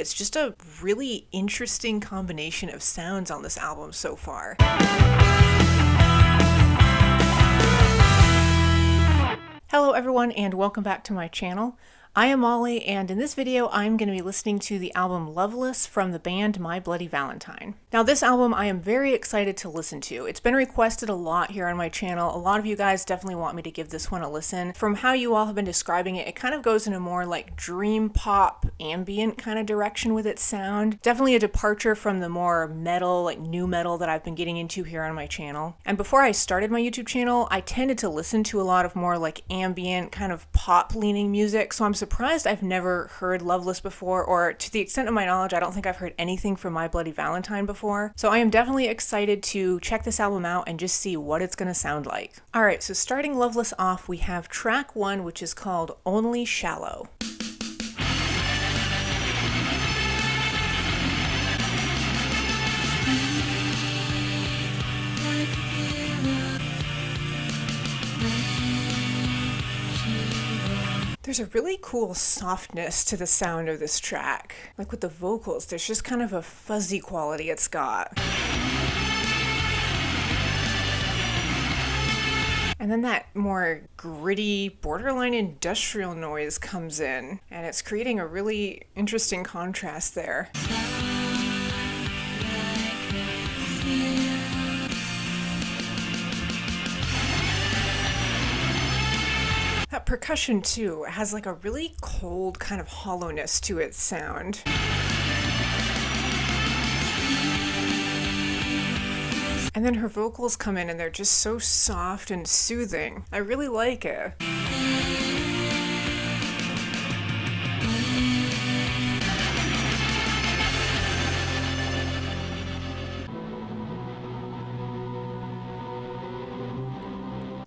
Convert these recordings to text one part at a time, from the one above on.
It's just a really interesting combination of sounds on this album so far. Hello everyone and welcome back to my channel. I am Molly, and in this video I'm going to be listening to the album Loveless from the band My Bloody Valentine. Now this album I am very excited to listen to. It's been requested a lot here on my channel. A lot of you guys definitely want me to give this one a listen. From how you all have been describing it, it kind of goes in a more like dream pop, ambient kind of direction with its sound. Definitely a departure from the more metal, like new metal that I've been getting into here on my channel. And before I started my YouTube channel, I tended to listen to a lot of more like ambient kind of pop leaning music, so I'm surprised I've never heard Loveless before, or to the extent of my knowledge, I don't think I've heard anything from My Bloody Valentine before. So I am definitely excited to check this album out and just see what it's gonna sound like. Alright, so starting Loveless off, we have track 1, which is called Only Shallow. There's a really cool softness to the sound of this track. Like with the vocals, there's just kind of a fuzzy quality it's got. And then that more gritty, borderline industrial noise comes in, and it's creating a really interesting contrast there. That percussion too has like a really cold kind of hollowness to its sound. And then her vocals come in and they're just so soft and soothing. I really like it.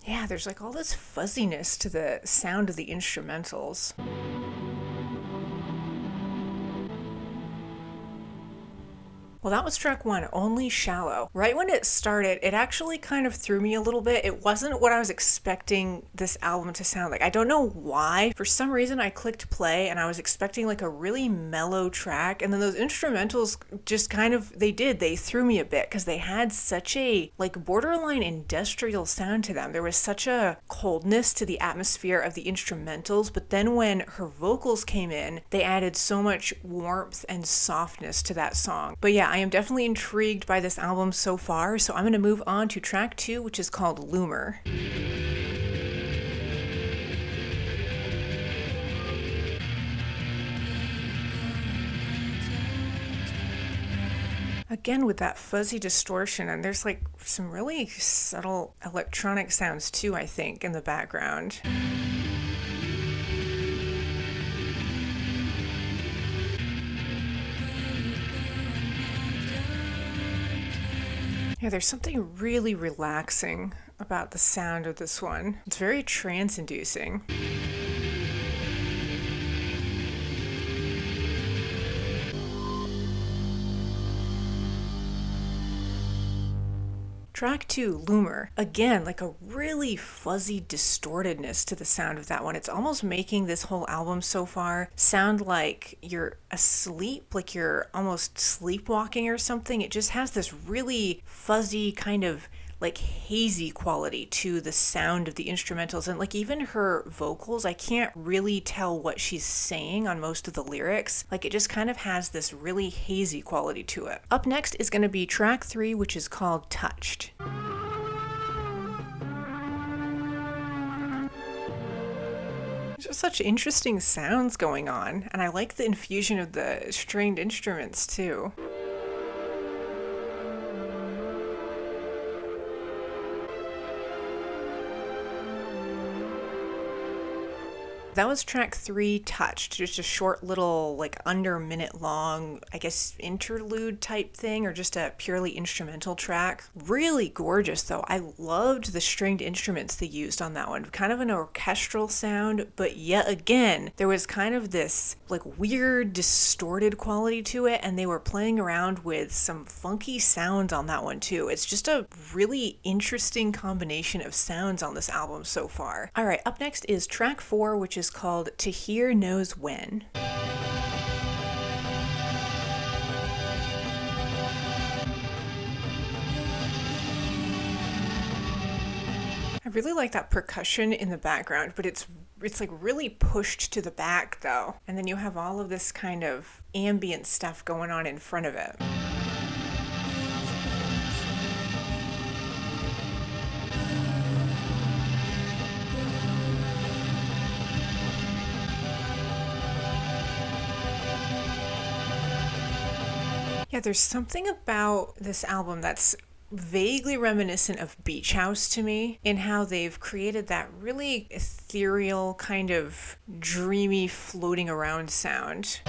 Yeah, there's like all this fuzziness to the sound of the instrumentals. Well, that was track 1, Only Shallow. Right when it started, it actually kind of threw me a little bit. It wasn't what I was expecting this album to sound like. I don't know why. For some reason, I clicked play and I was expecting like a really mellow track. And then those instrumentals just kind of, they threw me a bit because they had such a like borderline industrial sound to them. There was such a coldness to the atmosphere of the instrumentals. But then when her vocals came in, they added so much warmth and softness to that song. But yeah, I am definitely intrigued by this album so far, so I'm going to move on to track 2, which is called Loomer. Again with that fuzzy distortion, and there's like some really subtle electronic sounds too, I think, in the background. Yeah, there's something really relaxing about the sound of this one. It's very trance-inducing. Track 2, Loomer. Again, like a really fuzzy distortedness to the sound of that one. It's almost making this whole album so far sound like you're asleep, like you're almost sleepwalking or something. It just has this really fuzzy kind of like hazy quality to the sound of the instrumentals, and like even her vocals, I can't really tell what she's saying on most of the lyrics. Like it just kind of has this really hazy quality to it. Up next is going to be track 3, which is called Touched. There's just such interesting sounds going on, and I like the infusion of the stringed instruments too. That was track 3, Touched, just a short little like under a minute long, I guess interlude type thing, or just a purely instrumental track. Really gorgeous though. I loved the stringed instruments they used on that one. Kind of an orchestral sound, but yet again, there was kind of this like weird distorted quality to it, and they were playing around with some funky sounds on that one too. It's just a really interesting combination of sounds on this album so far. Alright, up next is track 4, which is called To Hear Knows When. I really like that percussion in the background, but it's like really pushed to the back though. And then you have all of this kind of ambient stuff going on in front of it. Yeah, there's something about this album that's vaguely reminiscent of Beach House to me in how they've created that really ethereal kind of dreamy floating around sound.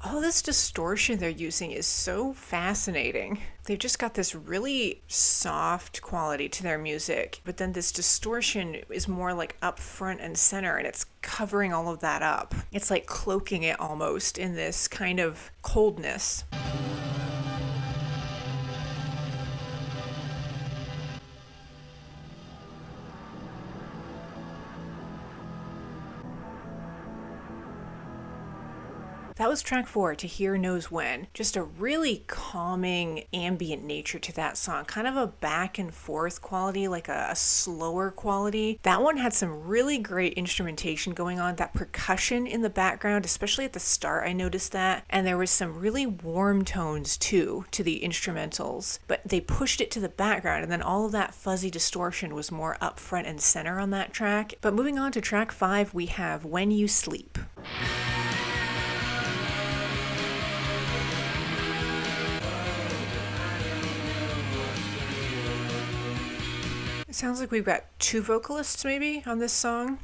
All this distortion they're using is so fascinating. They've just got this really soft quality to their music, but then this distortion is more like up front and center, and it's covering all of that up. It's like cloaking it almost in this kind of coldness. That was track 4, To Hear Knows When. Just a really calming ambient nature to that song. Kind of a back and forth quality, like a slower quality. That one had some really great instrumentation going on. That percussion in the background, especially at the start, I noticed that. And there was some really warm tones too to the instrumentals. But they pushed it to the background, and then all of that fuzzy distortion was more up front and center on that track. But moving on to track 5, we have When You Sleep. It sounds like we've got 2 vocalists maybe on this song.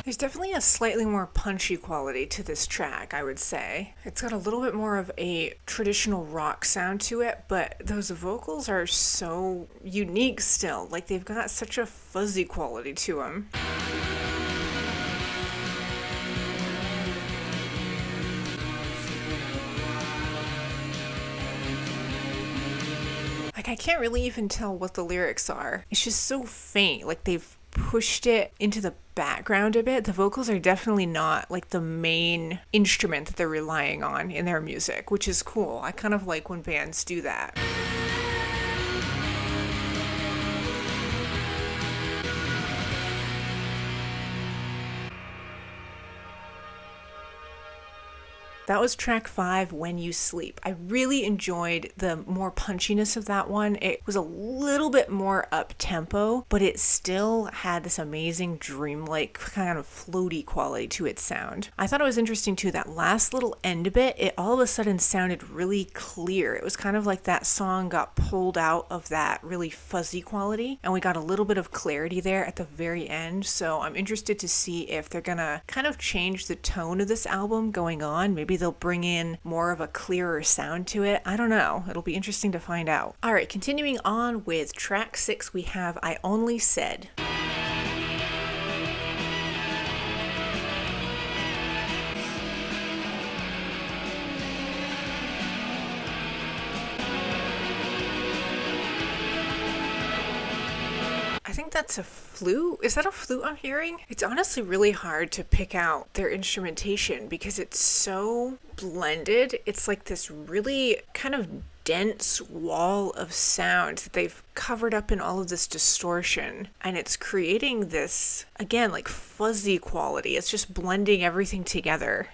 There's definitely a slightly more punchy quality to this track, I would say. It's got a little bit more of a traditional rock sound to it, but those vocals are so unique still. Like, they've got such a fuzzy quality to them. Like, I can't really even tell what the lyrics are. It's just so faint. Like, they've pushed it into the background a bit. The vocals are definitely not like the main instrument that they're relying on in their music, which is cool. I kind of like when bands do that. That was track 5, When You Sleep. I really enjoyed the more punchiness of that one. It was a little bit more up-tempo, but it still had this amazing dreamlike kind of floaty quality to its sound. I thought it was interesting too, that last little end bit, it all of a sudden sounded really clear. It was kind of like that song got pulled out of that really fuzzy quality, and we got a little bit of clarity there at the very end. So I'm interested to see if they're gonna kind of change the tone of this album going on. Maybe they'll bring in more of a clearer sound to it. I don't know. It'll be interesting to find out. All right, continuing on with track 6, we have I Only Said. I think that's a flute. Is that a flute I'm hearing? It's honestly really hard to pick out their instrumentation because it's so blended. It's like this really kind of dense wall of sound that they've covered up in all of this distortion, and it's creating this, again, like fuzzy quality. It's just blending everything together.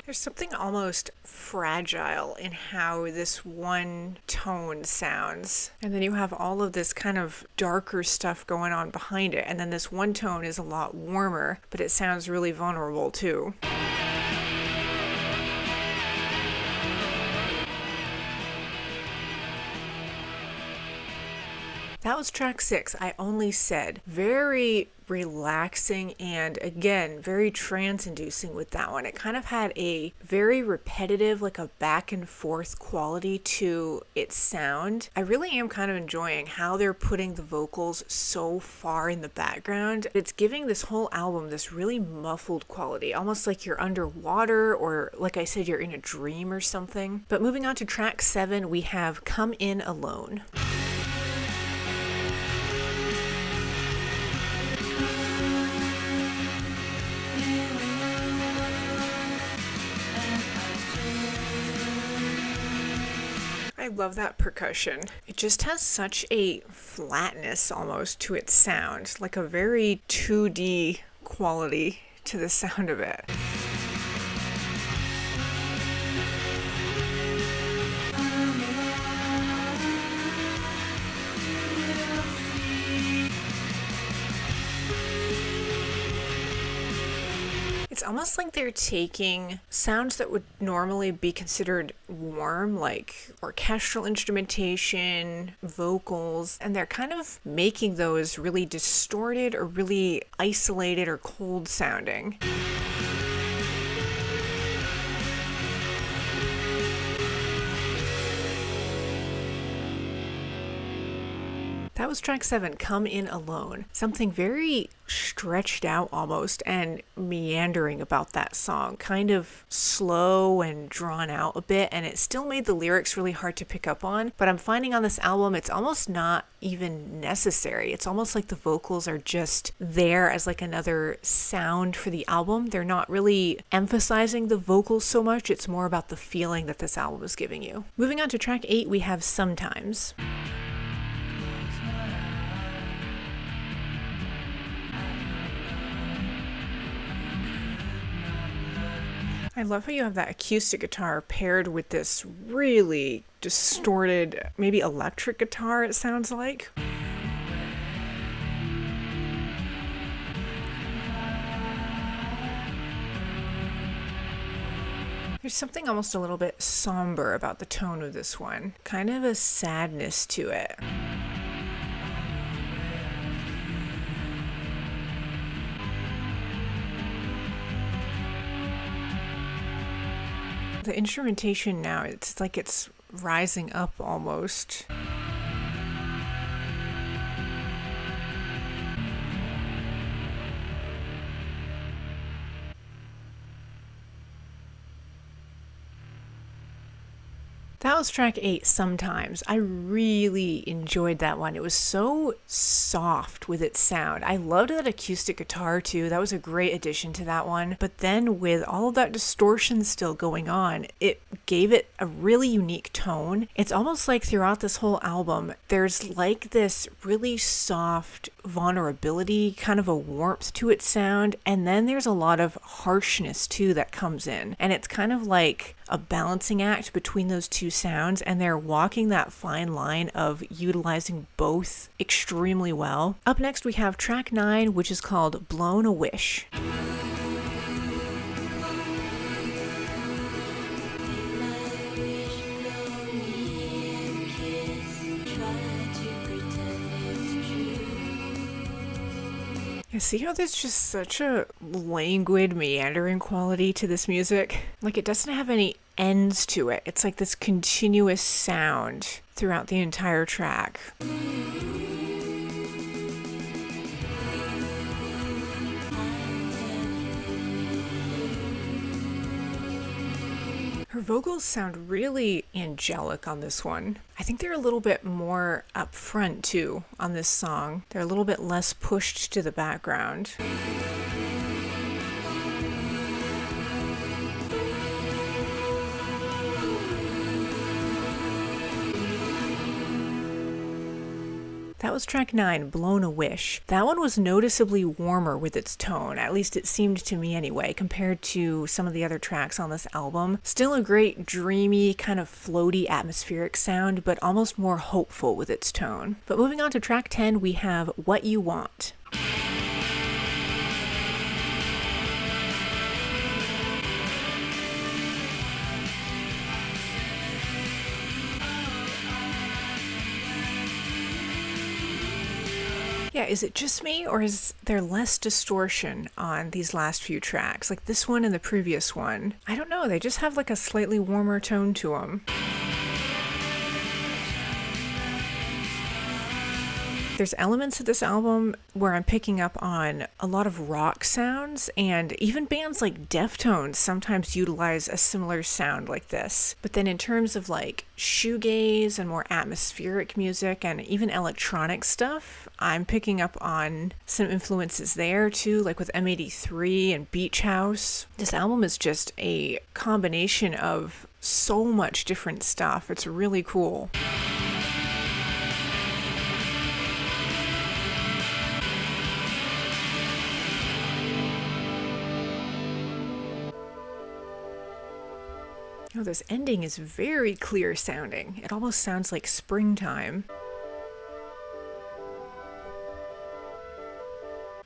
There's something almost fragile in how this one tone sounds. And then you have all of this kind of darker stuff going on behind it. And then this one tone is a lot warmer, but it sounds really vulnerable too. That was track 6, I Only Said. Very relaxing and again very trance inducing with that one. It kind of had a very repetitive, like a back and forth quality to its sound. I really am kind of enjoying how they're putting the vocals so far in the background. It's giving this whole album this really muffled quality, almost like you're underwater or like I said, you're in a dream or something. But moving on to track 7, we have Come In Alone. I love that percussion. It just has such a flatness almost to its sound, like a very 2D quality to the sound of it. It's almost like they're taking sounds that would normally be considered warm, like orchestral instrumentation, vocals, and they're kind of making those really distorted or really isolated or cold sounding. That was track 7, Come In Alone. Something very stretched out almost and meandering about that song. Kind of slow and drawn out a bit, and it still made the lyrics really hard to pick up on. But I'm finding on this album it's almost not even necessary. It's almost like the vocals are just there as like another sound for the album. They're not really emphasizing the vocals so much. It's more about the feeling that this album is giving you. Moving on to track 8, we have Sometimes. I love how you have that acoustic guitar paired with this really distorted, maybe electric guitar, it sounds like. There's something almost a little bit somber about the tone of this one, kind of a sadness to it. The instrumentation now, it's like it's rising up almost. That was track 8, Sometimes. I really enjoyed that one. It was so soft with its sound. I loved that acoustic guitar too. That was a great addition to that one. But then with all of that distortion still going on, it gave it a really unique tone. It's almost like throughout this whole album, there's like this really soft vulnerability, kind of a warmth to its sound. And then there's a lot of harshness too that comes in. And it's kind of like a balancing act between those two sounds, and they're walking that fine line of utilizing both extremely well. Up next we have track 9, which is called Blown a Wish. You see how there's just such a languid, meandering quality to this music? Like it doesn't have any ends to it. It's like this continuous sound throughout the entire track. Her vocals sound really angelic on this one. I think they're a little bit more upfront too on this song. They're a little bit less pushed to the background. That was track 9, Blown a Wish. That one was noticeably warmer with its tone, at least it seemed to me anyway, compared to some of the other tracks on this album. Still a great dreamy, kind of floaty atmospheric sound, but almost more hopeful with its tone. But moving on to track 10, we have What You Want. Yeah, is it just me, or is there less distortion on these last few tracks? Like this one and the previous one. I don't know, they just have like a slightly warmer tone to them. There's elements of this album where I'm picking up on a lot of rock sounds, and even bands like Deftones sometimes utilize a similar sound like this. But then in terms of like shoegaze and more atmospheric music and even electronic stuff, I'm picking up on some influences there too, like with M83 and Beach House. This album is just a combination of so much different stuff. It's really cool. Oh, this ending is very clear sounding. It almost sounds like springtime.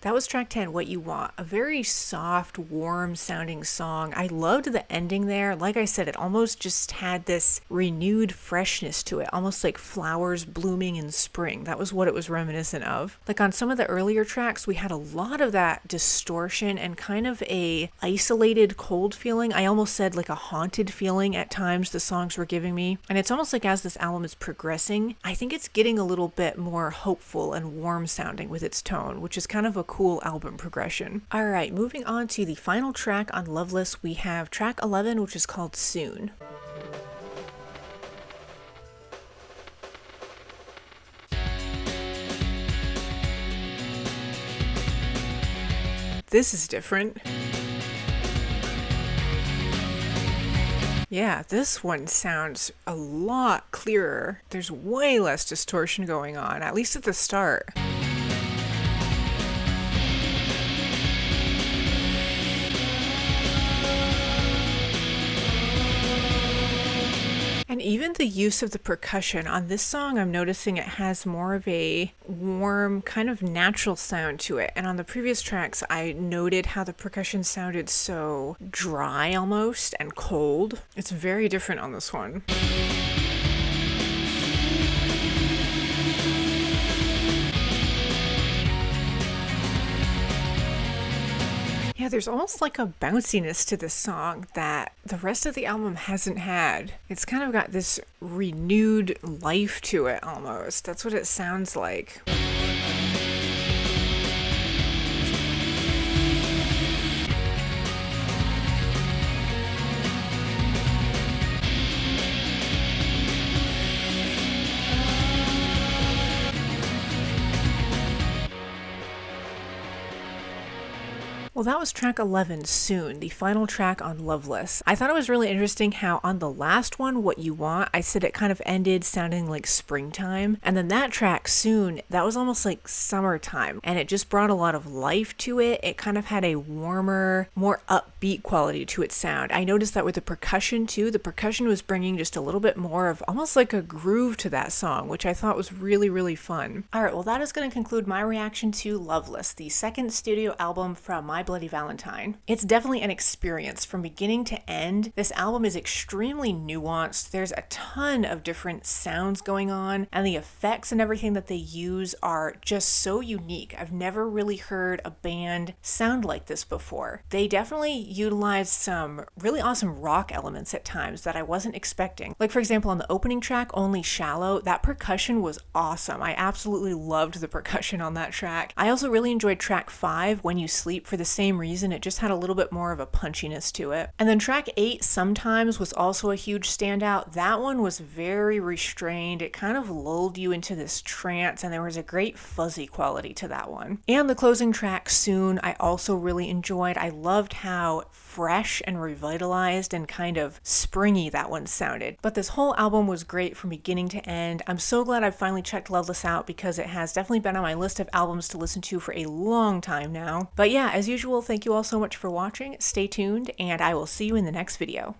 That was track 10, What You Want, a very soft, warm sounding song. I loved the ending there. Like I said, it almost just had this renewed freshness to it, almost like flowers blooming in spring. That was what it was reminiscent of. Like on some of the earlier tracks, we had a lot of that distortion and kind of a isolated, cold feeling. I almost said like a haunted feeling at times the songs were giving me. And it's almost like as this album is progressing, I think it's getting a little bit more hopeful and warm sounding with its tone, which is kind of a cool album progression. All right, moving on to the final track on Loveless, we have track 11, which is called Soon. This is different. Yeah, this one sounds a lot clearer. There's way less distortion going on, at least at the start. And even the use of the percussion on this song, I'm noticing it has more of a warm, kind of natural sound to it. And on the previous tracks, I noted how the percussion sounded so dry almost and cold. It's very different on this one. Yeah, there's almost like a bounciness to this song that the rest of the album hasn't had. It's kind of got this renewed life to it almost. That's what it sounds like. Well, that was track 11, Soon, the final track on Loveless. I thought it was really interesting how on the last one, What You Want, I said it kind of ended sounding like springtime. And then that track, Soon, that was almost like summertime. And it just brought a lot of life to it. It kind of had a warmer, more upbeat quality to its sound. I noticed that with the percussion too. The percussion was bringing just a little bit more of almost like a groove to that song, which I thought was really, really fun. All right, well, that is going to conclude my reaction to Loveless, the second studio album from My Bloody Valentine. It's definitely an experience from beginning to end. This album is extremely nuanced. There's a ton of different sounds going on, and the effects and everything that they use are just so unique. I've never really heard a band sound like this before. They definitely utilize some really awesome rock elements at times that I wasn't expecting. Like for example, on the opening track, Only Shallow, that percussion was awesome. I absolutely loved the percussion on that track. I also really enjoyed track 5, When You Sleep, for the same reason. It just had a little bit more of a punchiness to it. And then track 8, Sometimes, was also a huge standout. That one was very restrained. It kind of lulled you into this trance, and there was a great fuzzy quality to that one. And the closing track, Soon, I also really enjoyed. I loved how fresh and revitalized and kind of springy that one sounded. But this whole album was great from beginning to end. I'm so glad I've finally checked Loveless out because it has definitely been on my list of albums to listen to for a long time now. But yeah, as usual, thank you all so much for watching. Stay tuned, and I will see you in the next video.